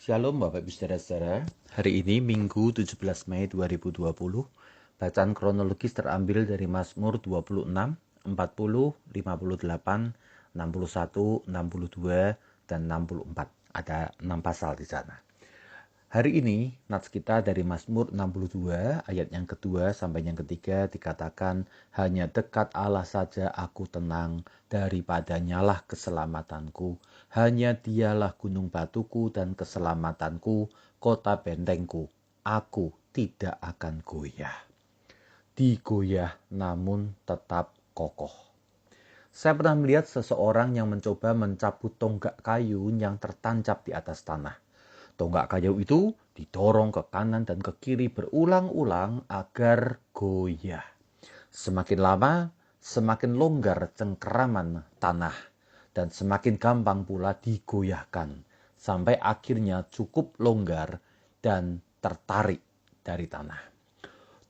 Shalom Bapak Ibu Saudara-saudara. Hari ini Minggu 17 Mei 2020. Bacaan kronologis terambil dari Mazmur 26, 40, 58, 61, 62, dan 64. Ada 6 pasal di sana. Hari ini nats kita dari Mazmur 62 ayat yang kedua sampai yang ketiga dikatakan, hanya dekat Allah saja aku tenang, daripadanya lah keselamatanku. Hanya dialah gunung batuku dan keselamatanku, kota bentengku. Aku tidak akan goyah. Digoyah namun tetap kokoh. Saya pernah melihat seseorang yang mencoba mencabut tonggak kayu yang tertancap di atas tanah. Tonggak kayu itu didorong ke kanan dan ke kiri berulang-ulang agar goyah. Semakin lama, semakin longgar cengkeraman tanah dan semakin gampang pula digoyahkan sampai akhirnya cukup longgar dan tertarik dari tanah.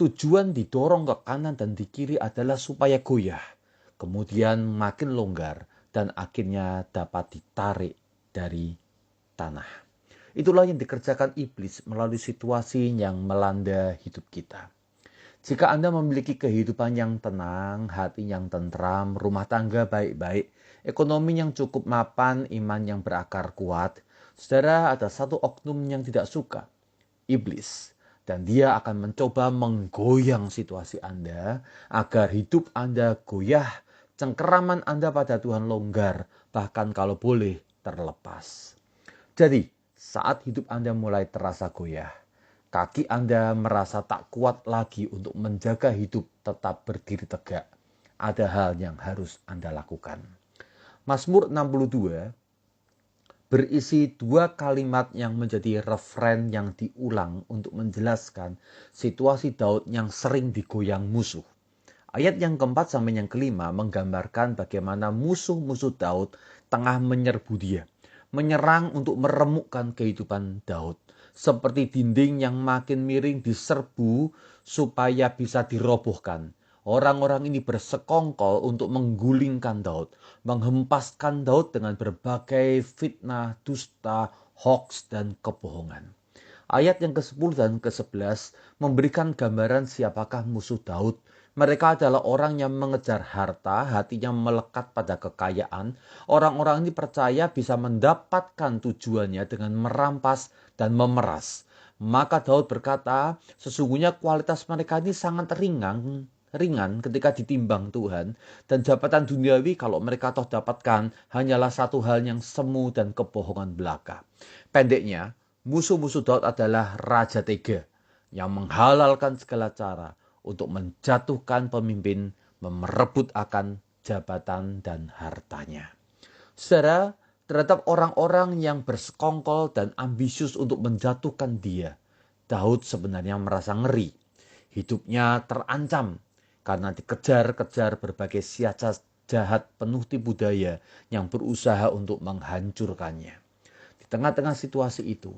Tujuan didorong ke kanan dan di kiri adalah supaya goyah, kemudian makin longgar dan akhirnya dapat ditarik dari tanah. Itulah yang dikerjakan iblis melalui situasi yang melanda hidup kita. Jika Anda memiliki kehidupan yang tenang, hati yang tentram, rumah tangga baik-baik, ekonomi yang cukup mapan, iman yang berakar kuat, saudara, ada satu oknum yang tidak suka, iblis. Dan dia akan mencoba menggoyang situasi Anda agar hidup Anda goyah, cengkeraman Anda pada Tuhan longgar, bahkan kalau boleh terlepas. Jadi, saat hidup Anda mulai terasa goyah, kaki Anda merasa tak kuat lagi untuk menjaga hidup tetap berdiri tegak, ada hal yang harus Anda lakukan. Mazmur 62 berisi dua kalimat yang menjadi referen yang diulang untuk menjelaskan situasi Daud yang sering digoyang musuh. Ayat yang keempat sampai yang kelima menggambarkan bagaimana musuh-musuh Daud tengah menyerbu dia, menyerang untuk meremukkan kehidupan Daud. Seperti dinding yang makin miring diserbu supaya bisa dirobohkan. Orang-orang ini bersekongkol untuk menggulingkan Daud, menghempaskan Daud dengan berbagai fitnah, dusta, hoaks, dan kebohongan. Ayat yang ke-10 dan ke-11 memberikan gambaran siapakah musuh Daud. Mereka adalah orang yang mengejar harta, hatinya melekat pada kekayaan. Orang-orang ini percaya bisa mendapatkan tujuannya dengan merampas dan memeras. Maka Daud berkata, sesungguhnya kualitas mereka ini sangat ringan ketika ditimbang Tuhan, dan jabatan duniawi kalau mereka toh dapatkan hanyalah satu hal yang semu dan kebohongan belaka. Pendeknya, musuh-musuh Daud adalah Raja Tega yang menghalalkan segala cara untuk menjatuhkan pemimpin, merebut akan jabatan dan hartanya. Saudara, terhadap orang-orang yang bersekongkol dan ambisius untuk menjatuhkan dia, Daud sebenarnya merasa ngeri. Hidupnya terancam karena dikejar-kejar berbagai siasat jahat penuh tipu daya yang berusaha untuk menghancurkannya. Di tengah-tengah situasi itu,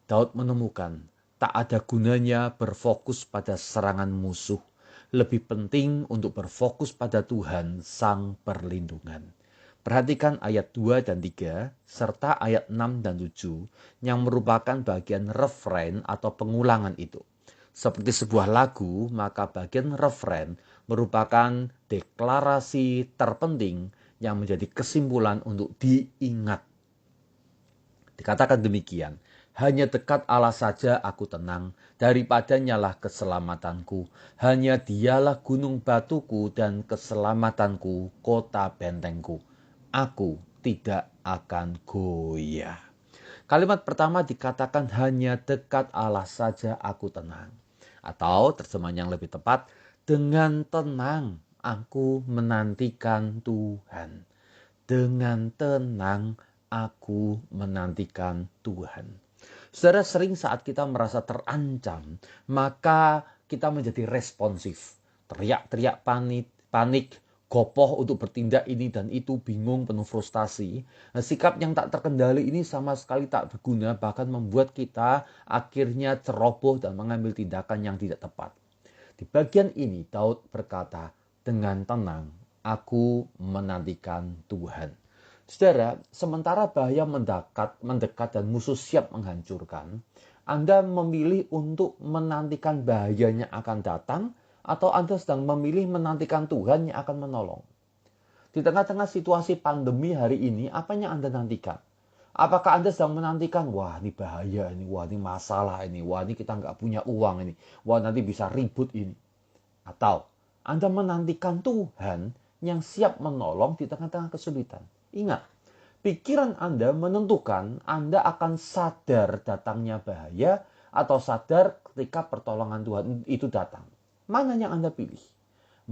Daud menemukan tak ada gunanya berfokus pada serangan musuh. Lebih penting untuk berfokus pada Tuhan Sang Perlindungan. Perhatikan ayat 2 dan 3 serta ayat 6 dan 7 yang merupakan bagian referen atau pengulangan itu. Seperti sebuah lagu, maka bagian referen merupakan deklarasi terpenting yang menjadi kesimpulan untuk diingat. Dikatakan demikian, hanya dekat Allah saja aku tenang, daripadanya lah keselamatanku. Hanya dialah gunung batuku dan keselamatanku, kota bentengku. Aku tidak akan goyah. Kalimat pertama dikatakan hanya dekat Allah saja aku tenang. Atau terjemahan yang lebih tepat, dengan tenang aku menantikan Tuhan. Dengan tenang aku menantikan Tuhan. Saudara, sering saat kita merasa terancam, maka kita menjadi responsif. Teriak-teriak panik, gopoh untuk bertindak ini dan itu, bingung, penuh frustasi. Nah, sikap yang tak terkendali ini sama sekali tak berguna, bahkan membuat kita akhirnya ceroboh dan mengambil tindakan yang tidak tepat. Di bagian ini Daud berkata, dengan tenang aku menantikan Tuhan. Saudara, sementara bahaya mendekat dan musuh siap menghancurkan, Anda memilih untuk menantikan bahayanya akan datang, atau Anda sedang memilih menantikan Tuhan yang akan menolong. Di tengah-tengah situasi pandemi hari ini, apa yang Anda nantikan? Apakah Anda sedang menantikan, wah ini bahaya ini, wah ini masalah ini, wah ini kita nggak punya uang ini, wah nanti bisa ribut ini. Atau Anda menantikan Tuhan yang siap menolong di tengah-tengah kesulitan. Ingat, pikiran Anda menentukan Anda akan sadar datangnya bahaya atau sadar ketika pertolongan Tuhan itu datang. Mana yang Anda pilih?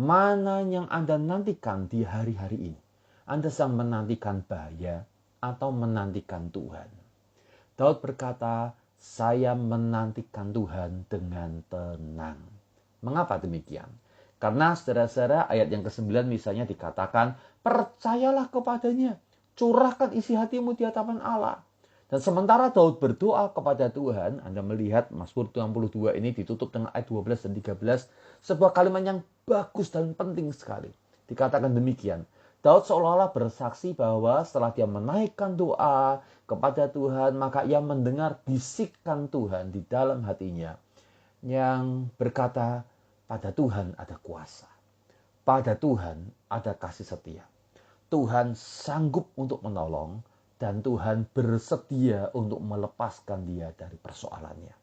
Mana yang Anda nantikan di hari-hari ini? Anda sedang menantikan bahaya atau menantikan Tuhan? Daud berkata, saya menantikan Tuhan dengan tenang. Mengapa demikian? Karena saudara-saudara ayat yang ke-9 misalnya dikatakan, percayalah kepadanya, curahkan isi hatimu di hadapan Allah. Dan sementara Daud berdoa kepada Tuhan, Anda melihat Mazmur 62 ini ditutup dengan ayat 12 dan 13, sebuah kalimat yang bagus dan penting sekali. Dikatakan demikian, Daud seolah-olah bersaksi bahwa setelah dia menaikkan doa kepada Tuhan, maka ia mendengar bisikan Tuhan di dalam hatinya yang berkata, pada Tuhan ada kuasa, pada Tuhan ada kasih setia. Tuhan sanggup untuk menolong dan Tuhan bersedia untuk melepaskan dia dari persoalannya.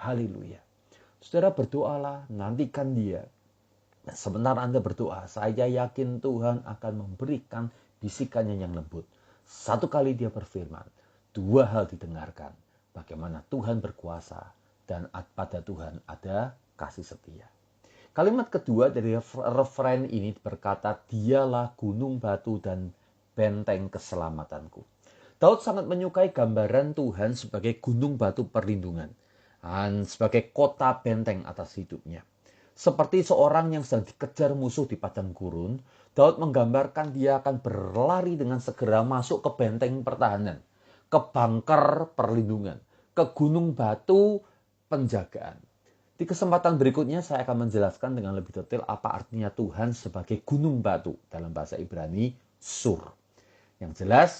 Haleluya. Saudara berdoalah, nantikan dia. Nah, sebentar Anda berdoa, saya yakin Tuhan akan memberikan bisikannya yang lembut. Satu kali dia berfirman, dua hal didengarkan. Bagaimana Tuhan berkuasa dan pada Tuhan ada kasih setia. Kalimat kedua dari referen ini berkata, dialah gunung batu dan benteng keselamatanku. Daud sangat menyukai gambaran Tuhan sebagai gunung batu perlindungan dan sebagai kota benteng atas hidupnya. Seperti seorang yang sedang dikejar musuh di padang gurun, Daud menggambarkan dia akan berlari dengan segera masuk ke benteng pertahanan, ke bunker perlindungan, ke gunung batu penjagaan. Di kesempatan berikutnya saya akan menjelaskan dengan lebih detail apa artinya Tuhan sebagai gunung batu dalam bahasa Ibrani sur. Yang jelas,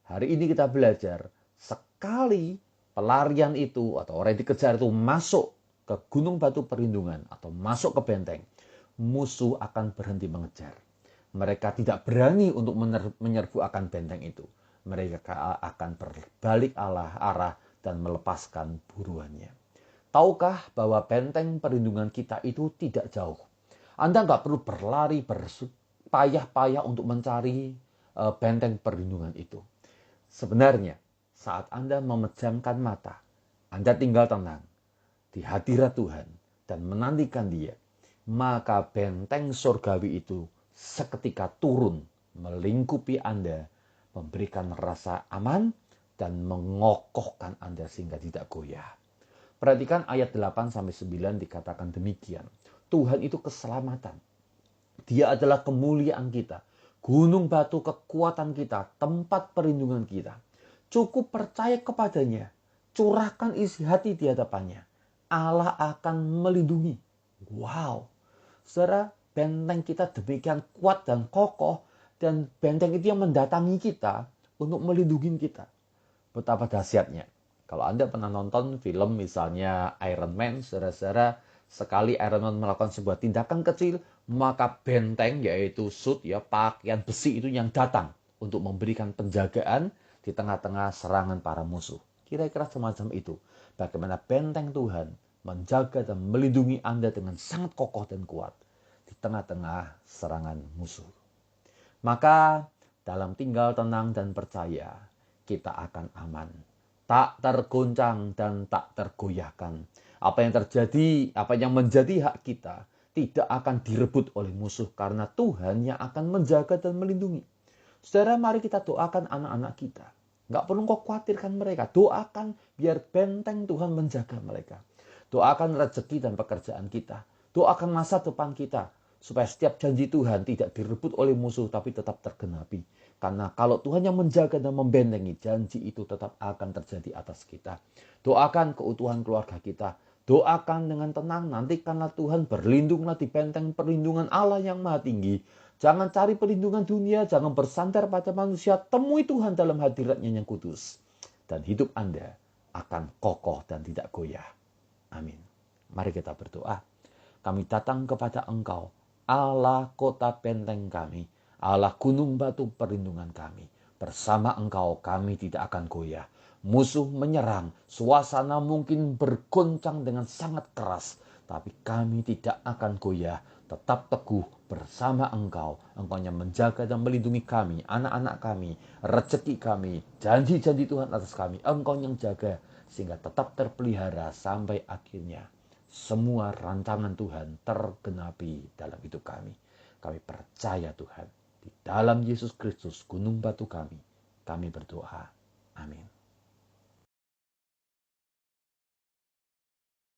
hari ini kita belajar sekali pelarian itu atau orang yang dikejar itu masuk ke gunung batu perlindungan atau masuk ke benteng, musuh akan berhenti mengejar. Mereka tidak berani untuk menyerbu akan benteng itu. Mereka akan berbalik arah dan melepaskan buruannya. Tahukah bahwa benteng perlindungan kita itu tidak jauh? Anda nggak perlu berlari berpayah-payah untuk mencari benteng perlindungan itu. Sebenarnya, saat Anda memejamkan mata, Anda tinggal tenang di hadirat Tuhan dan menantikan dia, maka benteng surgawi itu seketika turun melingkupi Anda, memberikan rasa aman dan mengokohkan Anda sehingga tidak goyah. Perhatikan ayat 8-9 dikatakan demikian. Tuhan itu keselamatan. Dia adalah kemuliaan kita, gunung batu kekuatan kita, tempat perlindungan kita. Cukup percaya kepadanya, curahkan isi hati di hadapannya. Allah akan melindungi. Wow, saudara, benteng kita demikian kuat dan kokoh, dan benteng itu yang mendatangi kita untuk melindungi kita. Betapa dahsyatnya. Kalau Anda pernah nonton film misalnya Iron Man, saudara-saudara, sekali Iron Man melakukan sebuah tindakan kecil, maka benteng yaitu suit ya, pakaian besi itu yang datang untuk memberikan penjagaan di tengah-tengah serangan para musuh. Kira-kira semacam itu. Bagaimana benteng Tuhan menjaga dan melindungi Anda dengan sangat kokoh dan kuat di tengah-tengah serangan musuh. Maka dalam tinggal tenang dan percaya, kita akan aman. Tak tergoncang dan tak tergoyahkan. Apa yang terjadi, apa yang menjadi hak kita, tidak akan direbut oleh musuh karena Tuhan yang akan menjaga dan melindungi. Saudara, mari kita doakan anak-anak kita. Nggak perlu kau khawatirkan mereka. Doakan biar benteng Tuhan menjaga mereka. Doakan rezeki dan pekerjaan kita. Doakan masa depan kita. Supaya setiap janji Tuhan tidak direbut oleh musuh tapi tetap tergenapi. Karena kalau Tuhan yang menjaga dan membentengi, janji itu tetap akan terjadi atas kita. Doakan keutuhan keluarga kita. Doakan dengan tenang, nantikanlah Tuhan, berlindunglah di benteng perlindungan Allah yang maha tinggi. Jangan cari perlindungan dunia, jangan bersandar pada manusia. Temui Tuhan dalam hadiratnya yang kudus. Dan hidup Anda akan kokoh dan tidak goyah. Amin. Mari kita berdoa. Kami datang kepada Engkau, Allah kota benteng kami, Allah gunung batu perlindungan kami. Bersama Engkau kami tidak akan goyah. Musuh menyerang, suasana mungkin bergoncang dengan sangat keras, tapi kami tidak akan goyah. Tetap teguh bersama Engkau. Engkau yang menjaga dan melindungi kami, anak-anak kami, rezeki kami, janji-janji Tuhan atas kami. Engkau yang jaga sehingga tetap terpelihara sampai akhirnya. Semua rancangan Tuhan tergenapi dalam hidup kami. Kami percaya Tuhan. Di dalam Yesus Kristus, gunung batu kami berdoa. Amin.